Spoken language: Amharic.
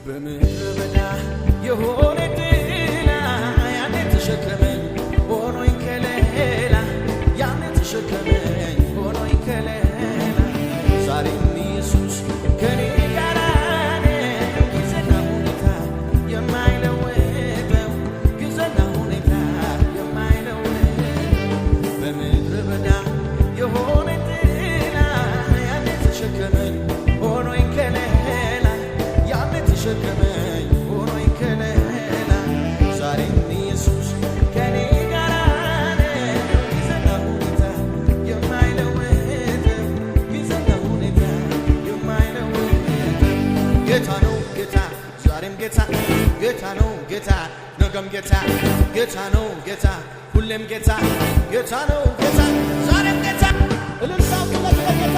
በምድረ በዳ የሆነ ጥላ ያኔ ተሸከመኝ ሆኖኝ ከለላ ያኔ ተሸከመኝ ሆኖኝ ከለላ ዛሬም ኢየሱስ ከኔ ጋር ነው ጊዜና ሁኔታ የማይለወጠው ጊዜና ሁኔታ የማይለወጠው በምድረ በዳ የሆነ ጥላ ያኔ ተሸከመኝ ሆኖኝ ከለላ ያኔ ተሸከመኝ ሆኖኝ ከለላ ዛሬም ኢየሱስ ከኔ ጋር ነው ጊዜና ሁኔታ የማይለወጠው ጊዜና ሁኔታ የማይለወጠው ጌታ ነው ጌታ ዛሬም ጌታ ጌታ ነው ጌታ ነገም ጌታ ጌታ ነው ጌታ ሁሌም ጌታ ጌታ ነው ጌታ ዛሬም ጌታ እልልታው ለጌታ